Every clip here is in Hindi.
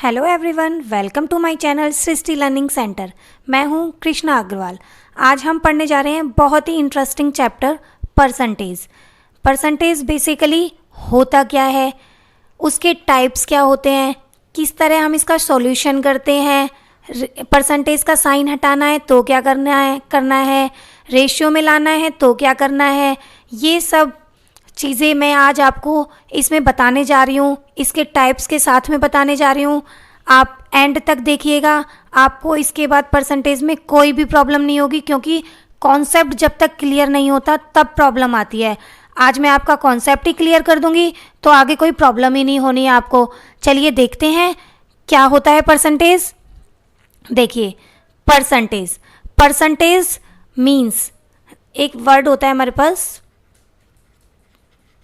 Hello everyone, welcome to my channel Srishti learning centre. मैं हूं कृष्णा अग्रवाल। आज हम पढ़ने जा रहे हैं बहुत ही interesting chapter percentage. Percentage basically होता क्या है, उसके टाइप्स क्या होते हैं, किस तरह हम इसका सॉल्यूशन करते हैं, परसेंटेज का साइन हटाना है तो क्या करना है, रेशियो में लाना है तो क्या करना है, ये सब चीज़ें मैं आज आपको इसमें बताने जा रही हूँ। इसके टाइप्स के साथ में बताने जा रही हूँ। आप एंड तक देखिएगा, आपको इसके बाद परसेंटेज में कोई भी प्रॉब्लम नहीं होगी, क्योंकि कॉन्सेप्ट जब तक क्लियर नहीं होता तब प्रॉब्लम आती है। आज मैं आपका कॉन्सेप्ट ही क्लियर कर दूंगी तो आगे कोई प्रॉब्लम ही नहीं होनी है आपको। चलिए देखते हैं क्या होता है परसेंटेज। देखिए, परसेंटेज परसेंटेज मीन्स एक वर्ड होता है हमारे पास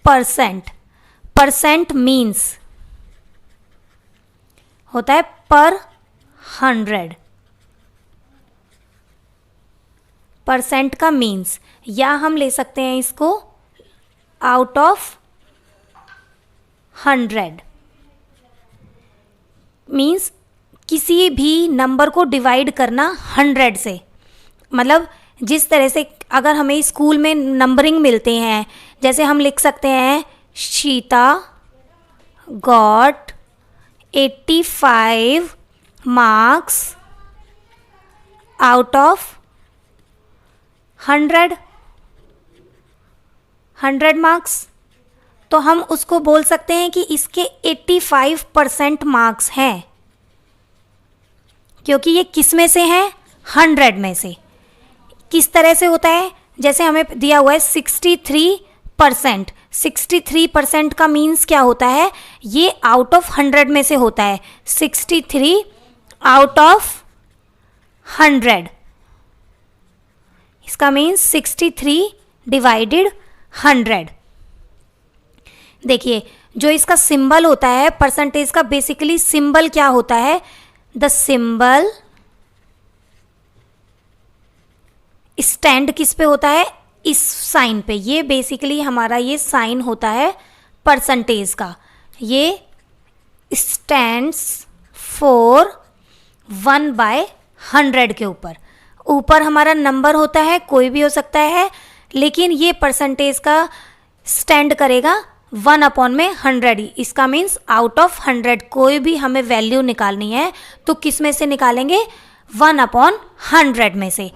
परसेंट। परसेंट मीन्स होता है पर 100। परसेंट का मीन्स, या हम ले सकते हैं इसको आउट ऑफ 100। मीन्स किसी भी नंबर को डिवाइड करना 100 से। मतलब जिस तरह से अगर हमें स्कूल में नंबरिंग मिलते हैं, जैसे हम लिख सकते हैं Sita got 85 marks out of 100 marks. तो हम उसको बोल सकते हैं कि इसके 85% मार्क्स हैं, क्योंकि ये किस में से हैं, 100 में से। किस तरह से होता है, जैसे हमें दिया हुआ है 63%। 63% का मीन्स क्या होता है, ये आउट ऑफ 100 में से होता है। 63 आउट ऑफ 100, इसका मीन्स 63 डिवाइडेड 100। देखिए, जो इसका सिंबल होता है परसेंटेज का, बेसिकली सिंबल क्या होता है, द सिंबल स्टैंड किस पे होता है, इस साइन पे। ये बेसिकली हमारा ये साइन होता है परसेंटेज का। ये स्टैंड्स फॉर 1/100 के ऊपर हमारा नंबर होता है, कोई भी हो सकता है, लेकिन ये परसेंटेज का स्टैंड करेगा 1/100। इसका मीन्स आउट ऑफ 100 कोई भी हमें वैल्यू निकालनी है तो किस में से निकालेंगे, 1/100 में से।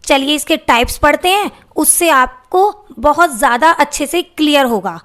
चलिए इसके टाइप्स पढ़ते हैं, उससे आपको बहुत ज़्यादा अच्छे से क्लियर होगा।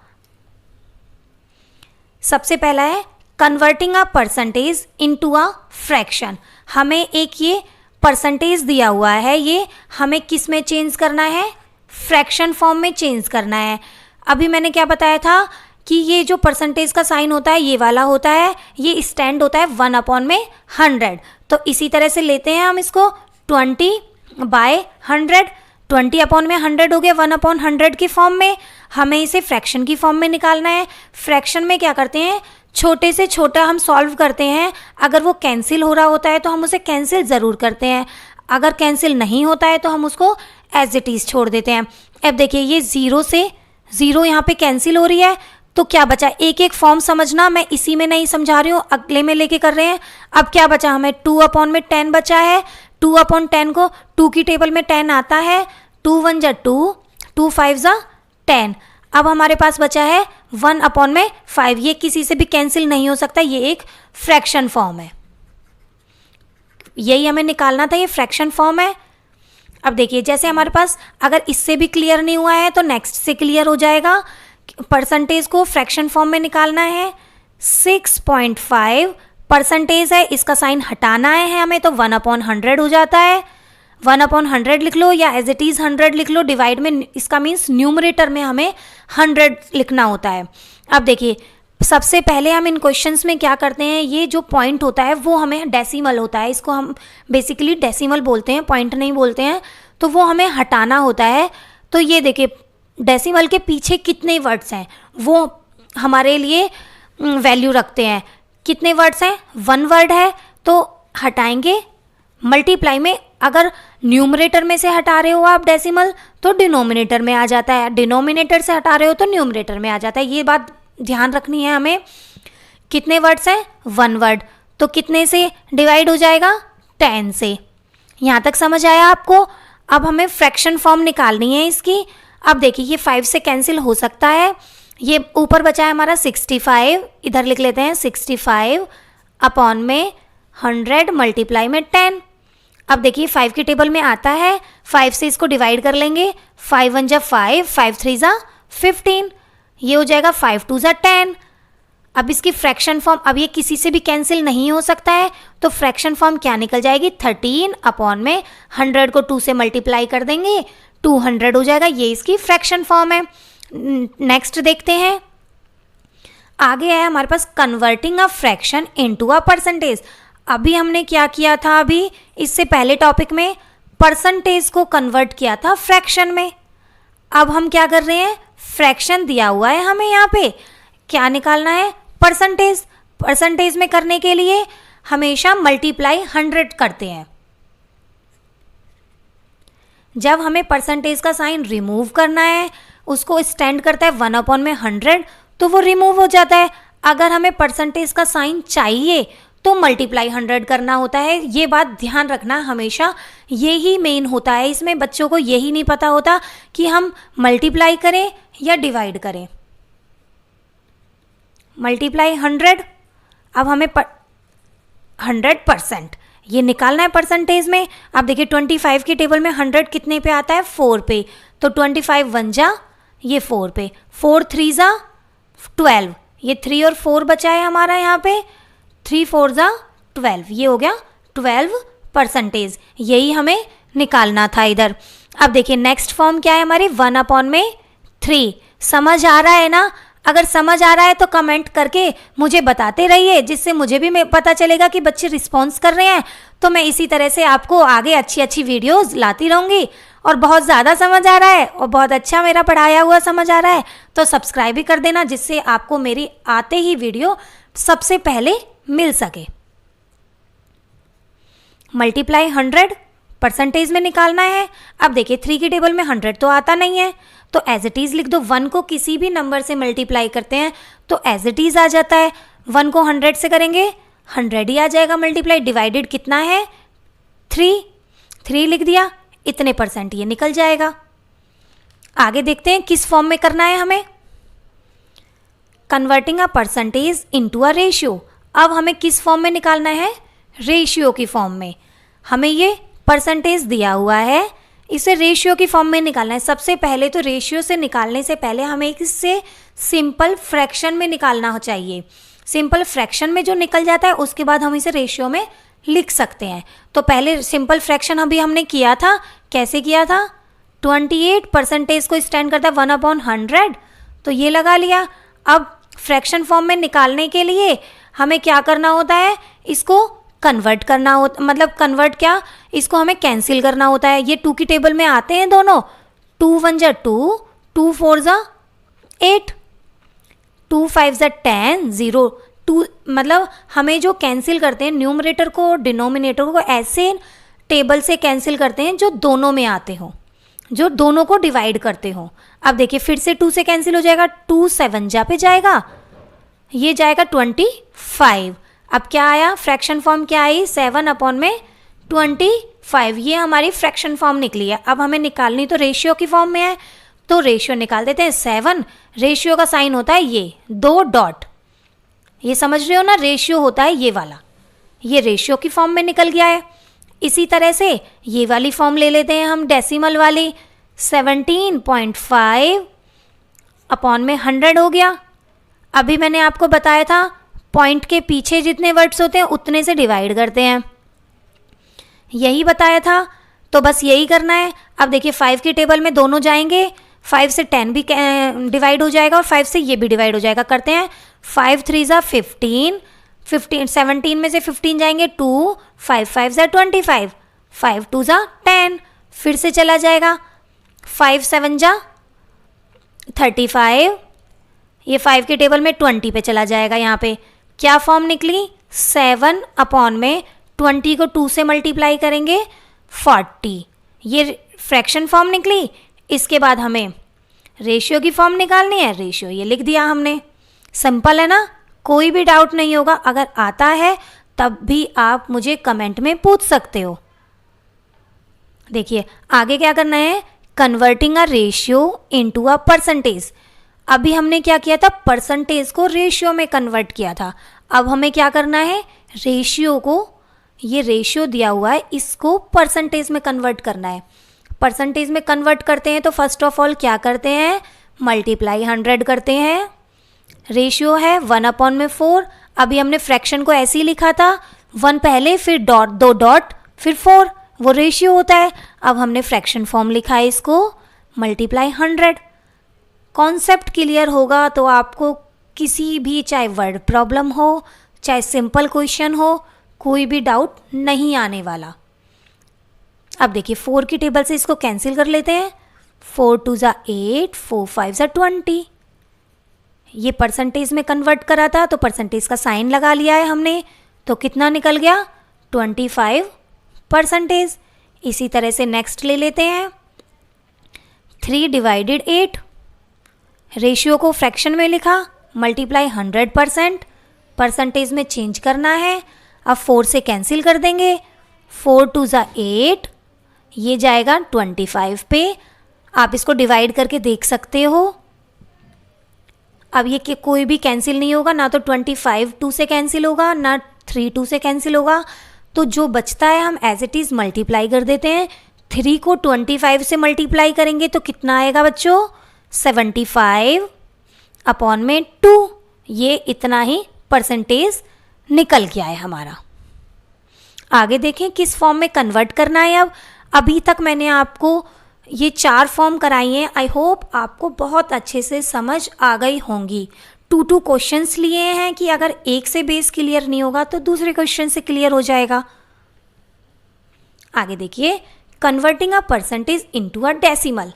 सबसे पहला है converting a percentage into a fraction. हमें एक ये परसेंटेज दिया हुआ है, ये हमें किस में चेंज करना है, फ्रैक्शन फॉर्म में चेंज करना है। अभी मैंने क्या बताया था कि ये जो परसेंटेज का साइन होता है ये वाला होता है, ये स्टैंड होता है 1/100। तो इसी तरह से लेते हैं हम इसको 20/100। 20/100 हो गया 1/100 की फॉर्म में। हमें इसे फ्रैक्शन की फॉर्म में निकालना है। फ्रैक्शन में क्या करते हैं, छोटे से छोटा हम सॉल्व करते हैं। अगर वो कैंसिल हो रहा होता है तो हम उसे कैंसिल ज़रूर करते हैं, अगर कैंसिल नहीं होता है तो हम उसको एज इट इज़ छोड़ देते हैं। अब देखिए, ये 0 से 0 यहाँ पे कैंसिल हो रही है, तो क्या बचा, एक एक फॉर्म समझना, मैं इसी में नहीं समझा रही हूँ, अगले में लेके कर रहे हैं। अब क्या बचा, हमें 2/10 बचा है। 2/10 को 2 की टेबल में 10 आता है, 2 1 जा 2, 2 5 जा 10। अब हमारे पास बचा है 1/5। ये किसी से भी कैंसिल नहीं हो सकता, ये एक फ्रैक्शन फॉर्म है। यही हमें निकालना था, ये फ्रैक्शन फॉर्म है। अब देखिए, जैसे हमारे पास अगर इससे भी क्लियर नहीं हुआ है तो नेक्स्ट से क्लियर हो जाएगा। परसेंटेज को फ्रैक्शन फॉर्म में निकालना है। 6.5 परसेंटेज है, इसका साइन हटाना है हमें, तो 1/100 हो जाता है। 1/100 लिख लो या एज इट इज़ 100 लिख लो। डिवाइड में इसका मीन्स न्यूमरेटर में हमें 100 लिखना होता है। अब देखिए, सबसे पहले हम इन क्वेश्चंस में क्या करते हैं, ये जो पॉइंट होता है वो हमें डेसिमल होता है, इसको हम बेसिकली डेसिमल बोलते हैं, पॉइंट नहीं बोलते हैं, तो वो हमें हटाना होता है। तो ये देखिए, डेसिमल के पीछे कितने वर्ड्स हैं वो हमारे लिए वैल्यू रखते हैं। कितने वर्ड्स हैं, 1 वर्ड है, तो हटाएंगे मल्टीप्लाई में। अगर न्यूमरेटर में से हटा रहे हो आप डेसिमल तो डिनोमिनेटर में आ जाता है, डिनोमिनेटर से हटा रहे हो तो न्यूमरेटर में आ जाता है। ये बात ध्यान रखनी है हमें। कितने वर्ड्स हैं, 1 वर्ड, तो कितने से डिवाइड हो जाएगा? 10 से। यहाँ तक समझ आया आपको? अब हमें फ्रैक्शन फॉर्म निकालनी है इसकी। अब देखिए ये 5 से कैंसिल हो सकता है, ये ऊपर बचा है हमारा 65, इधर लिख लेते हैं 65 अपॉन में 100 मल्टीप्लाई में 10। अब देखिए 5 की टेबल में आता है, 5 से इसको डिवाइड कर लेंगे, 5 1 जा 5, 5 3 जा 15, ये हो जाएगा 5 2 जा 10। अब इसकी फ्रैक्शन फॉर्म, अब ये किसी से भी कैंसिल नहीं हो सकता है, तो फ्रैक्शन फॉर्म क्या निकल जाएगी? 13 अपॉन में 100 को 2 से मल्टीप्लाई कर देंगे, 200 हो जाएगा। ये इसकी फ्रैक्शन फॉर्म है। नेक्स्ट देखते हैं, आगे है हमारे पास converting a fraction into a percentage. अभी हमने क्या किया था? अभी इससे पहले टॉपिक में परसेंटेज को कन्वर्ट किया था फ्रैक्शन में। अब हम क्या कर रहे हैं? फ्रैक्शन दिया हुआ है हमें, यहाँ पे क्या निकालना है? परसेंटेज। परसेंटेज में करने के लिए हमेशा मल्टीप्लाई 100 करते हैं। जब हमें परसेंटेज का साइन रिमूव करना है, उसको स्टैंड करता है 1 अपॉन में 100, तो वो रिमूव हो जाता है। अगर हमें परसेंटेज का साइन चाहिए तो मल्टीप्लाई 100 करना होता है। ये बात ध्यान रखना, हमेशा यही मेन होता है इसमें। बच्चों को यही नहीं पता होता कि हम मल्टीप्लाई करें या डिवाइड करें। मल्टीप्लाई 100, अब हमें 100% ये निकालना है परसेंटेज में। अब देखिए 25 की टेबल में 100 कितने पे आता है? 4 पे, तो 25 1 जा ये 4 पे, 4 3 जा 12, ये 3 और 4 बचा है हमारा यहाँ पे, 3 4 जा 12, ये हो गया 12%। यही हमें निकालना था इधर। अब देखिए नेक्स्ट फॉर्म क्या है हमारी? 1 अपॉन में 3। समझ आ रहा है ना? अगर समझ आ रहा है तो कमेंट करके मुझे बताते रहिए, जिससे मुझे भी पता चलेगा कि बच्चे रिस्पॉन्स कर रहे हैं। तो मैं इसी तरह से आपको आगे अच्छी अच्छी वीडियोस लाती रहूँगी। और बहुत ज़्यादा समझ आ रहा है और बहुत अच्छा मेरा पढ़ाया हुआ समझ आ रहा है तो सब्सक्राइब भी कर देना, जिससे आपको मेरी आते ही वीडियो सबसे पहले मिल सके। मल्टीप्लाई 100 परसेंटेज में निकालना है। अब देखिए 3 की टेबल में 100 तो आता नहीं है, तो एज इट इज़ लिख दो। 1 को किसी भी नंबर से मल्टीप्लाई करते हैं तो एज इट इज़ आ जाता है। 1 को 100 से करेंगे 100 ही आ जाएगा मल्टीप्लाई। डिवाइडेड कितना है? 3 लिख दिया, इतने परसेंट ये निकल जाएगा। आगे देखते हैं किस फॉर्म में करना है हमें। Converting a percentage into a ratio. अब हमें किस फॉर्म में निकालना है? रेशियो की फॉर्म में। हमें ये परसेंटेज दिया हुआ है, इसे रेशियो की फॉर्म में निकालना है। सबसे पहले तो रेशियो से निकालने से पहले हमें इससे सिंपल फ्रैक्शन में निकालना चाहिए। सिंपल फ्रैक्शन में जो निकल जाता है उसके बाद हम इसे रेशियो में लिख सकते हैं। तो पहले सिंपल फ्रैक्शन अभी हमने किया था, कैसे किया था? 28% को स्टैंड करता है 1 अपॉन 100, तो ये लगा लिया। अब फ्रैक्शन फॉर्म में निकालने के लिए हमें क्या करना होता है? इसको कन्वर्ट करना होता, मतलब कन्वर्ट क्या, इसको हमें कैंसिल करना होता है। ये 2 की टेबल में आते हैं दोनों, 2 1 जा 2, 2 4 जा 8, 2 5 जा 10, 0 2, मतलब हमें जो कैंसिल करते हैं न्यूमरेटर को डिनोमिनेटर को ऐसे टेबल से कैंसिल करते हैं जो दोनों में आते हो, जो दोनों को डिवाइड करते हो। अब देखिए फिर से 2 से कैंसिल हो जाएगा, 2 7 जा पे जाएगा, ये जाएगा 25। अब क्या आया? फ्रैक्शन फॉर्म क्या आई? 7 अपॉन में 25, ये हमारी फ्रैक्शन फॉर्म निकली है। अब हमें निकालनी तो रेशियो की फॉर्म में है, तो रेशियो निकाल देते हैं। 7 रेशियो का साइन होता है ये 2 डॉट, ये समझ रहे हो ना? रेशियो होता है ये वाला, ये रेशियो की फॉर्म में निकल गया है। इसी तरह से ये वाली फॉर्म ले लेते हैं हम, डेसिमल वाली, 17.5 अपॉन में 100 हो गया। अभी मैंने आपको बताया था पॉइंट के पीछे जितने वर्ड्स होते हैं उतने से डिवाइड करते हैं, यही बताया था। तो बस यही करना है। अब देखिए 5 की टेबल में दोनों जाएंगे, 5 से 10 भी डिवाइड हो जाएगा और 5 से ये भी डिवाइड हो जाएगा। करते हैं 5 3 जा 15, 17 में से 15 जाएंगे 2, 5 5 जा 25, 5 2 जा 10, फिर से चला जाएगा 5 7 जा 35, ये 5 की टेबल में 20 पे चला जाएगा। यहाँ पे क्या फॉर्म निकली? 7 अपॉन में 20 को 2 से मल्टीप्लाई करेंगे 40, ये फ्रैक्शन फॉर्म निकली। इसके बाद हमें रेशियो की फॉर्म निकालनी है, रेशियो ये लिख दिया हमने। सिंपल है ना, कोई भी डाउट नहीं होगा। अगर आता है तब भी आप मुझे कमेंट में पूछ सकते हो। देखिए आगे क्या करना है, converting a ratio into a percentage. अभी हमने क्या किया था, परसेंटेज को रेशियो में कन्वर्ट किया था। अब हमें क्या करना है, रेशियो को, ये रेशियो दिया हुआ है, इसको परसेंटेज में कन्वर्ट करना है। परसेंटेज में कन्वर्ट करते हैं तो फर्स्ट ऑफ ऑल क्या करते हैं, मल्टीप्लाई 100 करते हैं। रेशियो है 1/4। अभी हमने फ्रैक्शन को ऐसे ही लिखा था, 1 पहले फिर डॉट, 2 डॉट फिर 4, वो रेशियो होता है। अब हमने फ्रैक्शन फॉर्म लिखा है, इसको मल्टीप्लाई 100। कॉन्सेप्ट क्लियर होगा तो आपको किसी भी, चाहे वर्ड प्रॉब्लम हो चाहे सिंपल क्वेश्चन हो, कोई भी डाउट नहीं आने वाला। अब देखिए 4 की टेबल से इसको कैंसिल कर लेते हैं। 4 2 ज़ा 8, 4 5 ज़ा 20। ये परसेंटेज में कन्वर्ट करा था तो परसेंटेज का साइन लगा लिया है हमने, तो कितना निकल गया, 25%। इसी तरह से नेक्स्ट ले लेते हैं, 3 डिवाइडेड 8। रेशियो को फ्रैक्शन में लिखा, मल्टीप्लाई 100%, परसेंटेज में चेंज करना है। अब 4 से कैंसिल कर देंगे, 4 2 ज़ा 8, ये जाएगा 25 पे। आप इसको डिवाइड करके देख सकते हो। अब ये कि कोई भी कैंसिल नहीं होगा, ना तो 25 2 से कैंसिल होगा, ना 3 2 से कैंसिल होगा। तो जो बचता है हम एज इट इज़ मल्टीप्लाई कर देते हैं। 3 को 25 से मल्टीप्लाई करेंगे तो कितना आएगा बच्चों, 75/2। ये इतना ही परसेंटेज निकल गया है हमारा। आगे देखें किस फॉर्म में कन्वर्ट करना है। अब अभी तक मैंने आपको ये 4 फॉर्म कराई हैं। आई होप आपको बहुत अच्छे से समझ आ गई होंगी। 2 क्वेश्चंस लिए हैं कि अगर एक से बेस क्लियर नहीं होगा तो दूसरे क्वेश्चन से क्लियर हो जाएगा। आगे देखिए, converting a percentage into a decimal.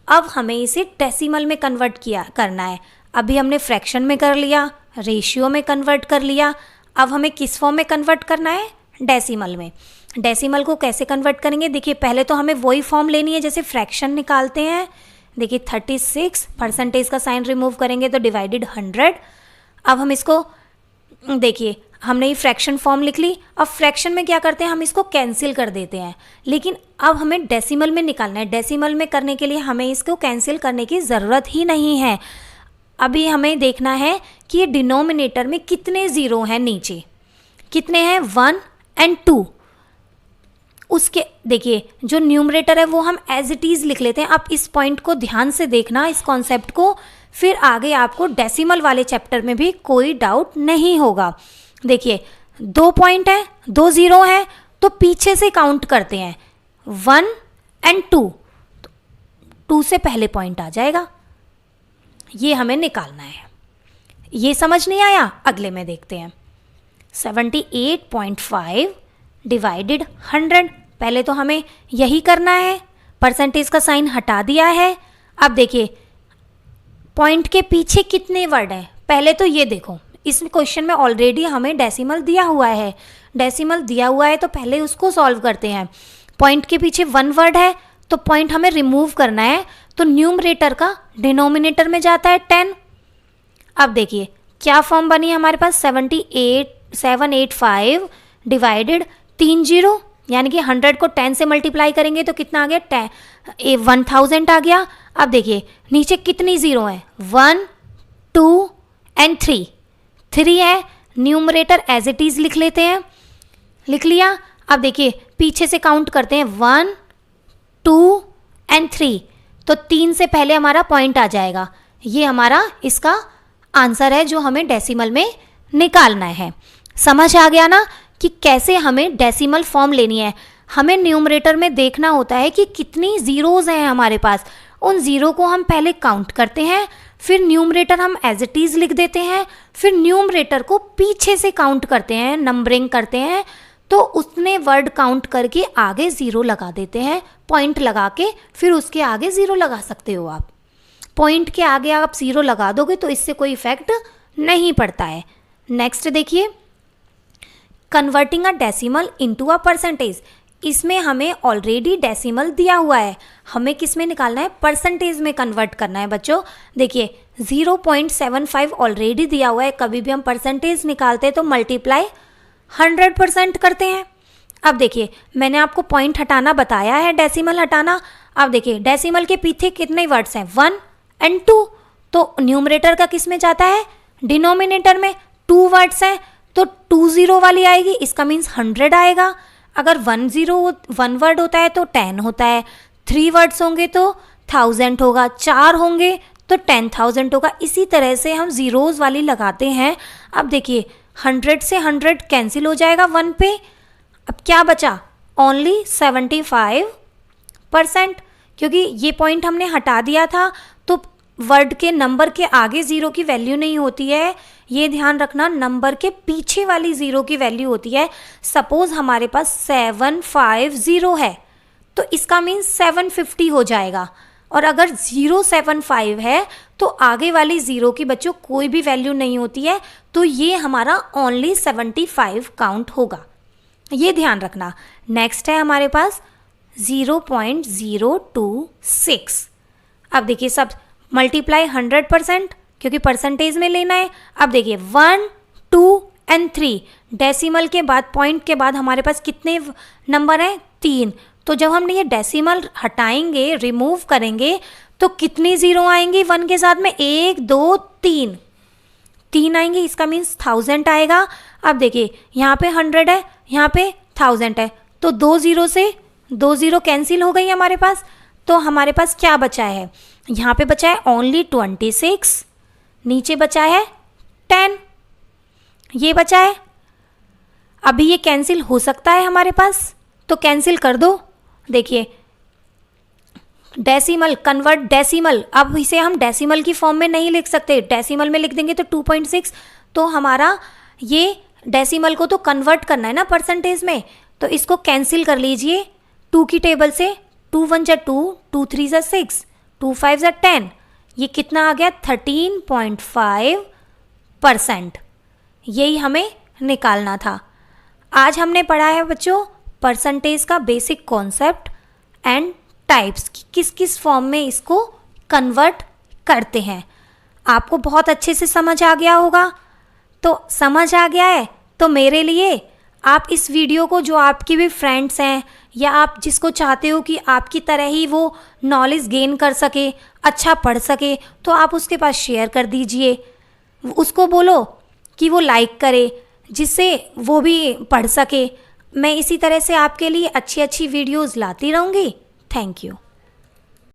अब हमें इसे डेसिमल में कन्वर्ट करना है। अभी हमने फ्रैक्शन में कर लिया, रेशियो में कन्वर्ट कर लिया। अब हमें किस फॉर्म में कन्वर्ट करना है, डेसिमल में। डेसिमल को कैसे कन्वर्ट करेंगे, देखिए पहले तो हमें वही फॉर्म लेनी है जैसे फ्रैक्शन निकालते हैं। देखिए 36, परसेंटेज का साइन रिमूव करेंगे तो डिवाइडेड 100। अब हम इसको, देखिए हमने ये फ्रैक्शन फॉर्म लिख ली। अब फ्रैक्शन में क्या करते हैं, हम इसको कैंसिल कर देते हैं। लेकिन अब हमें डेसिमल में निकालना है। डेसिमल में करने के लिए हमें इसको कैंसिल करने की ज़रूरत ही नहीं है। अभी हमें देखना है कि ये डिनोमिनेटर में कितने ज़ीरो हैं, नीचे कितने हैं, 1 और 2। उसके देखिए जो न्यूमरेटर है वो हम एज इट इज़ लिख लेते हैं। आप इस पॉइंट को ध्यान से देखना, इस कॉन्सेप्ट को, फिर आगे आपको डेसिमल वाले चैप्टर में भी कोई डाउट नहीं होगा। देखिए 2 पॉइंट है, 2 ज़ीरो हैं, तो पीछे से काउंट करते हैं, 1 और 2। 2 से पहले पॉइंट आ जाएगा, ये हमें निकालना है। ये समझ नहीं आया, अगले में देखते हैं। 78.5 डिवाइडेड 100। पहले तो हमें यही करना है, परसेंटेज का साइन हटा दिया है। अब देखिए पॉइंट के पीछे कितने वर्ड हैं, पहले तो ये देखो, इस क्वेश्चन में ऑलरेडी हमें डेसिमल दिया हुआ है। डेसिमल दिया हुआ है तो पहले उसको सॉल्व करते हैं। पॉइंट के पीछे 1 वर्ड है तो पॉइंट हमें रिमूव करना है, तो न्यूमरेटर का डिनोमिनेटर में जाता है 10। अब देखिए क्या फॉर्म बनी है हमारे पास, 785 डिवाइडेड 3 जीरो, यानी कि 100 को 10 से मल्टीप्लाई करेंगे तो कितना आ गया, 1000 आ गया। अब देखिए नीचे कितनी ज़ीरो हैं, 1 2 और 3। 3 है, न्यूमरेटर एज इट इज़ लिख लेते हैं, लिख लिया। अब देखिए पीछे से काउंट करते हैं, 1 2 और 3, तो 3 से पहले हमारा पॉइंट आ जाएगा। ये हमारा इसका आंसर है जो हमें डेसिमल में निकालना है। समझ आ गया ना कि कैसे हमें डेसिमल फॉर्म लेनी है। हमें न्यूमरेटर में देखना होता है कि कितनी ज़ीरोज़ हैं हमारे पास, उन ज़ीरो को हम पहले काउंट करते हैं, फिर न्यूमरेटर हम एज इट इज़ लिख देते हैं, फिर न्यूमरेटर को पीछे से काउंट करते हैं, नंबरिंग करते हैं, तो उसने वर्ड काउंट करके आगे ज़ीरो लगा देते हैं, पॉइंट लगा के, फिर उसके आगे ज़ीरो लगा सकते हो आप। पॉइंट के आगे आप ज़ीरो लगा दोगे तो इससे कोई इफेक्ट नहीं पड़ता है। नेक्स्ट देखिए, converting a decimal into a percentage. इसमें हमें ऑलरेडी डेसिमल दिया हुआ है, हमें किस में निकालना है, परसेंटेज में कन्वर्ट करना है बच्चों। देखिए 0.75 ऑलरेडी दिया हुआ है, कभी भी हम परसेंटेज निकालते हैं तो मल्टीप्लाई 100% करते हैं। अब देखिए मैंने आपको पॉइंट हटाना बताया है, डेसिमल हटाना। अब देखिए डेसिमल के पीछे कितने वर्ड्स हैं, 1 एंड 2, तो न्यूमरेटर का किस में जाता है, डिनोमिनेटर में। 2 वर्ड्स हैं तो 2 0 वाली आएगी, इसका मीन्स 100 आएगा। अगर 1 वर्ड होता है तो 10 होता है, 3 वर्ड्स होंगे तो 1000 होगा, 4 होंगे तो 10,000 होगा। इसी तरह से हम ज़ीरोज़ वाली लगाते हैं। अब देखिए 100 से 100 कैंसिल हो जाएगा 1 पे। अब क्या बचा, ओनली 75%, क्योंकि ये पॉइंट हमने हटा दिया था। तो वर्ड के नंबर के आगे ज़ीरो की वैल्यू नहीं होती है, ये ध्यान रखना, नंबर के पीछे वाली ज़ीरो की वैल्यू होती है। सपोज़ हमारे पास 750 है तो इसका मीन्स 750 हो जाएगा। और अगर 075 है तो आगे वाली ज़ीरो की बच्चों कोई भी वैल्यू नहीं होती है, तो ये हमारा ओनली 75 काउंट होगा, ये ध्यान रखना। नेक्स्ट है हमारे पास 0.026। अब देखिए सब मल्टीप्लाई 100%, क्योंकि परसेंटेज में लेना है। अब देखिए 1, 2 एंड 3, डेसिमल के बाद, पॉइंट के बाद हमारे पास कितने नंबर हैं, 3। तो जब हमने ये डेसिमल हटाएंगे, रिमूव करेंगे, तो कितनी ज़ीरो आएंगी 1 के साथ में, 1 2 3 आएंगे, इसका मीन्स 1000 आएगा। अब देखिए यहाँ पे 100 है, यहाँ पे 1000 है, तो 2 ज़ीरो से 2 ज़ीरो कैंसिल हो गई हमारे पास। तो हमारे पास क्या बचा है, यहाँ पे बचा है ओनली 26, नीचे बचा है 10, ये बचा है। अभी ये कैंसिल हो सकता है हमारे पास, तो कैंसिल कर दो। देखिए डेसिमल, कन्वर्ट डेसिमल, अब इसे हम डेसिमल की फॉर्म में नहीं लिख सकते, डेसिमल में लिख देंगे तो 2.6, तो हमारा ये डेसिमल को तो कन्वर्ट करना है ना परसेंटेज में, तो इसको कैंसिल कर लीजिए 2 की टेबल से। 2 1 जा 2, 2 3 जा 6, 2 5 जा 10, ये कितना आ गया 13.5%। यही हमें निकालना था। आज हमने पढ़ा है बच्चों परसेंटेज का बेसिक कॉन्सेप्ट एंड टाइप्स, किस किस फॉर्म में इसको कन्वर्ट करते हैं। आपको बहुत अच्छे से समझ आ गया होगा। तो समझ आ गया है तो मेरे लिए आप इस वीडियो को, जो आपकी भी फ्रेंड्स हैं या आप जिसको चाहते हो कि आपकी तरह ही वो नॉलेज गेन कर सके, अच्छा पढ़ सके, तो आप उसके पास शेयर कर दीजिए। उसको बोलो कि वो लाइक करे, जिससे वो भी पढ़ सके। मैं इसी तरह से आपके लिए अच्छी अच्छी वीडियोज़ लाती रहूँगी। Thank you.